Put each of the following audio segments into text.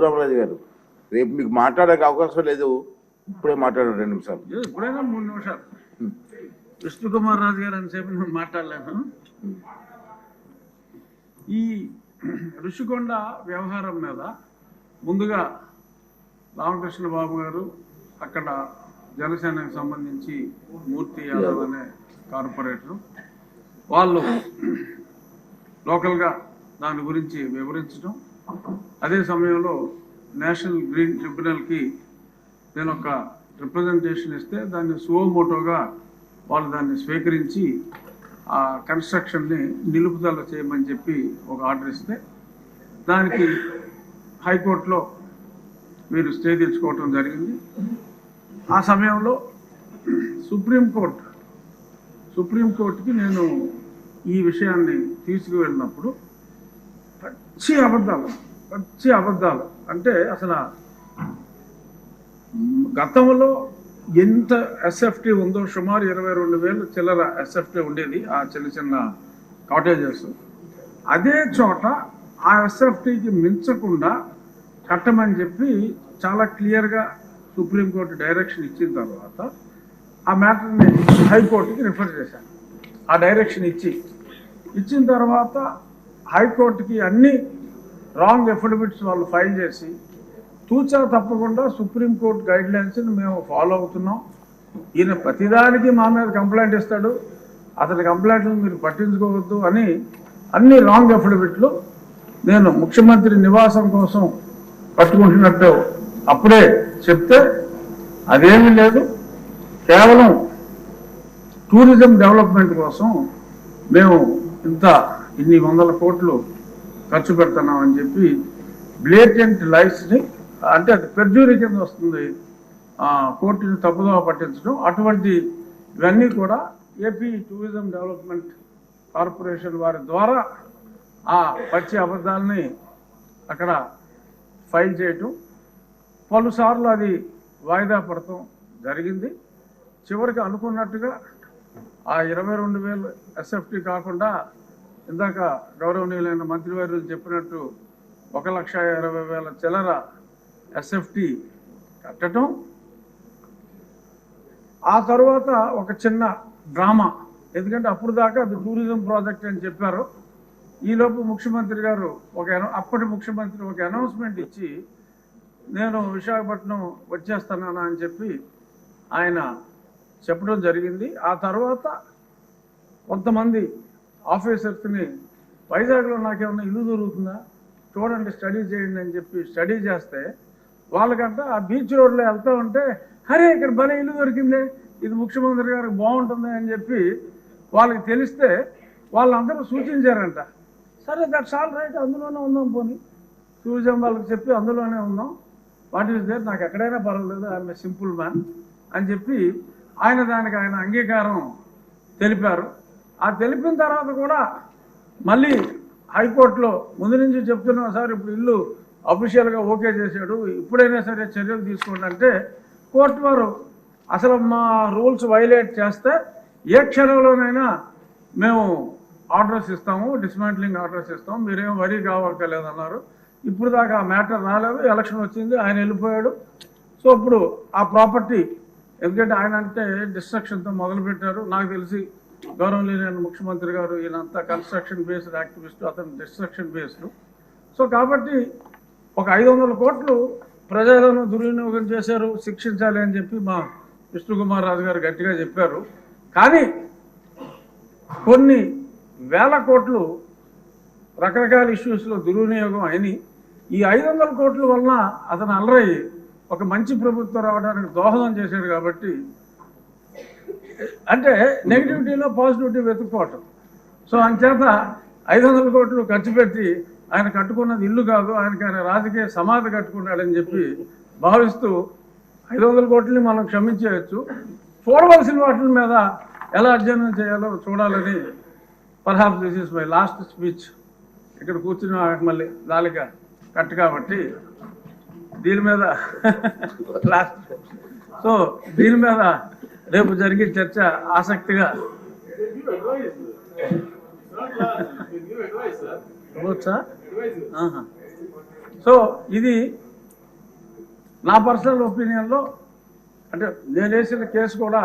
రఘురామరాజు గారు, రేపు మీకు మాట్లాడే అవకాశం లేదు, ఇప్పుడే మాట్లాడారు 2 నిమిషాలు. ఇప్పుడైనా 3 నిమిషాలు. విష్ణుకుమార్ రాజు గారు అని చెప్పి నేను మాట్లాడలేను. ఈ ఋషికొండ వ్యవహారం మీద ముందుగా రామకృష్ణ బాబు గారు, అక్కడ జనసేనకు సంబంధించి మూర్తి యాదవ్ అనే కార్పొరేటర్, వాళ్ళు లోకల్గా దాని గురించి వివరించడం, అదే సమయంలో నేషనల్ గ్రీన్ ట్రిబ్యునల్కి నేను ఒక రిప్రజెంటేషన్ ఇస్తే దాన్ని సువోమోటోగా వాళ్ళు దాన్ని స్వీకరించి ఆ కన్స్ట్రక్షన్ని నిలుపుదల చేయమని చెప్పి ఒక ఆర్డర్ ఇస్తే దానికి హైకోర్టులో మీరు స్టే తెచ్చుకోవటం జరిగింది. ఆ సమయంలో సుప్రీంకోర్టుకి నేను ఈ విషయాన్ని తీసుకువెళ్ళినప్పుడు పచ్చి అబద్ధాలు అంటే అసలు గతంలో ఎంత ఎస్ఎఫ్టీ ఉందో, సుమారు 22,000 చిల్లర ఎస్ఎఫ్టీ ఉండేది ఆ చిన్న చిన్న కాటేజెస్. అదే చోట ఆ ఎస్ఎఫ్టీకి మించకుండా కట్టమని చెప్పి చాలా క్లియర్గా సుప్రీంకోర్టు డైరెక్షన్ ఇచ్చిన తర్వాత ఆ మ్యాటర్ని హైకోర్టుకి రిఫర్ చేశాను. ఆ డైరెక్షన్ ఇచ్చిన తర్వాత హైకోర్టుకి అన్ని రాంగ్ ఎఫిడవిట్స్ వాళ్ళు ఫైల్ చేసి తూచా తప్పకుండా సుప్రీంకోర్టు గైడ్ లైన్స్ని మేము ఫాలో అవుతున్నాం, ఈయన ప్రతిదానికి మా మీద కంప్లైంట్ ఇస్తాడు, అతని కంప్లైంట్లు మీరు పట్టించుకోవద్దు అని అన్ని రాంగ్ ఎఫిడవిట్లు నేను ముఖ్యమంత్రి నివాసం కోసం పట్టుకుంటున్నట్టు అప్పుడే చెప్తే అదేమీ లేదు, కేవలం టూరిజం డెవలప్మెంట్ కోసం మేము ఇన్ని 100 కోట్లు ఖర్చు పెడుతున్నామని చెప్పి బ్లేటెంట్ లైస్ని, అంటే అది పెర్జూరీ కింద వస్తుంది, కోర్టుని తప్పుదోవ పట్టించడం. అటువంటి ఇవన్నీ కూడా ఏపీ టూరిజం డెవలప్మెంట్ కార్పొరేషన్ వారి ద్వారా ఆ పచ్చి అబద్ధాలని అక్కడ ఫైల్ చేయటం, పలుసార్లు అది వాయిదా పడటం జరిగింది. చివరికి అనుకున్నట్టుగా ఆ 22,000 ఎస్ఎఫ్టీ కాకుండా ఇందాక గౌరవనీయులైన మంత్రివర్యులు చెప్పినట్టు 1,20,000 చిల్లర ఎస్ఎఫ్టీ కట్టడం. ఆ తర్వాత ఒక చిన్న డ్రామా, ఎందుకంటే అప్పుడు దాకా అది టూరిజం ప్రాజెక్ట్ అని చెప్పారు. ఈలోపు ముఖ్యమంత్రి గారు అప్పటి ముఖ్యమంత్రి ఒక అనౌన్స్మెంట్ ఇచ్చి నేను విశాఖపట్నం వచ్చేస్తున్నాను అని చెప్పి ఆయన చెప్పడం జరిగింది. ఆ తర్వాత కొంతమంది ఆఫీసర్స్ని వైజాగ్లో నాకేమన్నా ఇల్లు దొరుకుతుందా చూడండి, స్టడీ చేయండి అని చెప్పి స్టడీ చేస్తే వాళ్ళకంట ఆ బీచ్ రోడ్లో వెళ్తూ ఉంటే అరే ఇక్కడ భలే ఇల్లు దొరికింది, ఇది ముఖ్యమంత్రి గారికి బాగుంటుంది అని చెప్పి వాళ్ళకి తెలిస్తే వాళ్ళందరూ సూచించారంట. సరే దట్స్ ఆల్ రైట్, అందులోనే ఉందాం, పోనీ టూరిజం వాళ్ళకి చెప్పి అందులోనే ఉందాం, వాట్ ఈస్ దేర్, నాకు ఎక్కడైనా పర్వాలేదు, ఐఎమ్ ఏ సింపుల్ మ్యాన్ అని చెప్పి దానికి ఆయన అంగీకారం తెలిపారు. ఆ తెలిపిన తర్వాత కూడా మళ్ళీ హైకోర్టులో ముందు నుంచి చెప్తున్నాం సార్, ఇప్పుడు ఇల్లు అఫీషియల్గా ఓకే చేశాడు, ఇప్పుడైనా సరే చర్యలు తీసుకోండి అంటే కోర్టు వారు అసలు మా రూల్స్ వైలేట్ చేస్తే ఏ క్షణంలోనైనా మేము ఆర్డర్స్ ఇస్తాము, డిస్మాంట్లింగ్ ఆర్డర్స్ ఇస్తాము, మీరేం వరీ కావక్కర్లేదన్నారు. ఇప్పుడు దాకా ఆ మ్యాటర్ రాలేదు, ఎలక్షన్ వచ్చింది, ఆయన వెళ్ళిపోయాడు. సో ఇప్పుడు ఆ ప్రాపర్టీ, ఎందుకంటే ఆయన అంటే డిస్ట్రక్షన్తో మొదలుపెట్టారు, నాకు తెలిసి గౌరవనీయులైన ముఖ్యమంత్రి గారు ఈయనంతా కన్స్ట్రక్షన్ బేస్డ్ యాక్టివిస్ట్, అతను డిస్ట్రక్షన్ బేస్డ్. సో కాబట్టి ఒక 500 కోట్లు ప్రజలను దుర్వినియోగం చేశారు, శిక్షించాలి అని చెప్పి మా విష్ణుకుమార్ రాజు గారు గట్టిగా చెప్పారు. కానీ కొన్ని వేల కోట్లు రకరకాల ఇష్యూస్లో దుర్వినియోగం అయినాయి. ఈ 500 కోట్ల వలన అతను అలరయ్యి ఒక మంచి ప్రభుత్వం రావడానికి దోహదం చేశాడు. కాబట్టి అంటే నెగిటివిటీలో పాజిటివిటీ వెతుక్కోవటం. సో అంచేత 500 కోట్లు ఖర్చు పెట్టి ఆయన కట్టుకున్నది ఇల్లు కాదు, ఆయన రాజకీయ సమాధి కట్టుకున్నాడని చెప్పి భావిస్తూ 500 కోట్లని మనం క్షమించేయచ్చు, చూడవలసిన వాటి మీద ఎలా అధ్యయనం చేయాలో చూడాలని. Perhaps this is my last speech. ఇక్కడ కూర్చుని మళ్ళీ నాలుక కట్ కాబట్టి దీని మీద లాస్ట్. సో దీని మీద రేపు జరిగే చర్చ ఆసక్తిగా సో ఇది నా పర్సనల్ ఒపీనియన్లో అంటే నేను వేసిన కేసు కూడా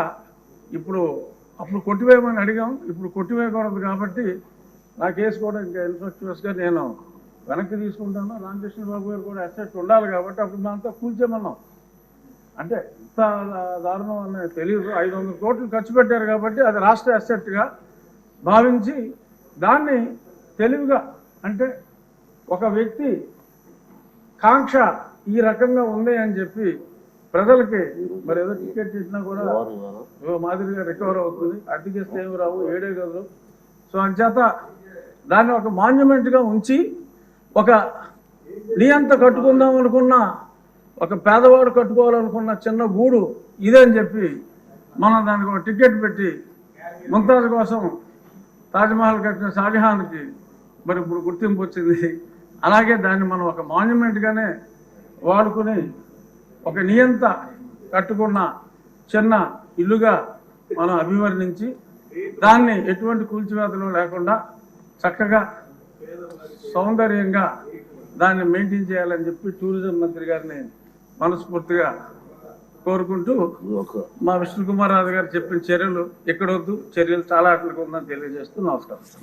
అప్పుడు కొట్టివేయమని అడిగాం, ఇప్పుడు కొట్టివేయకూడదు కాబట్టి నా కేసు కూడా ఇంకా ఇన్ఫ్రాస్ట్రక్చర్స్గా నేను వెనక్కి తీసుకుంటాను. రామకృష్ణ బాబు గారు కూడా అసెట్ ఉండాలి కాబట్టి అప్పుడు దాంతో కూల్చేమన్నాం. అంటే ఇంత దారుణం అనేది తెలియదు. 500 కోట్లు ఖర్చు పెట్టారు కాబట్టి అది రాష్ట్ర అసెట్గా భావించి దాన్ని తెలివిగా అంటే ఒక వ్యక్తి కాంక్ష ఈ రకంగా ఉంది అని చెప్పి ప్రజలకి మరి ఏదో టికెట్ ఇచ్చినా కూడా మాదిరిగా రికవర్ అవుతుంది, అద్దెకిస్తే ఏమి రావు, 7 గదులు. సో అంచేత దాన్ని ఒక మాన్యుమెంట్గా ఉంచి ఒక నియంత కట్టుకుందాం అనుకున్న ఒక పేదవాడు కట్టుకోవాలనుకున్న చిన్న గూడు ఇదని చెప్పి మనం దానికి ఒక టికెట్ పెట్టి ముంతాజ్ కోసం తాజ్మహల్ కట్టిన షాజహాన్కి మరి ఇప్పుడు గుర్తింపు వచ్చింది. అలాగే దాన్ని మనం ఒక మాన్యుమెంట్గానే వాడుకుని ఒక నియంత కట్టుకున్న చిన్న ఇల్లుగా మనం అభివర్ణించి దాన్ని ఎటువంటి కూల్చివేతలు లేకుండా చక్కగా సౌందర్యంగా దాన్ని మెయింటైన్ చేయాలని చెప్పి టూరిజం మంత్రి గారిని మనస్ఫూర్తిగా కోరుకుంటూ మా విష్ణుకుమార్ రాజు గారు చెప్పిన చర్యలు ఎక్కడొద్దు, చర్యలు చాలా అట్లకు ఉందని తెలియజేస్తూ నమస్కారం.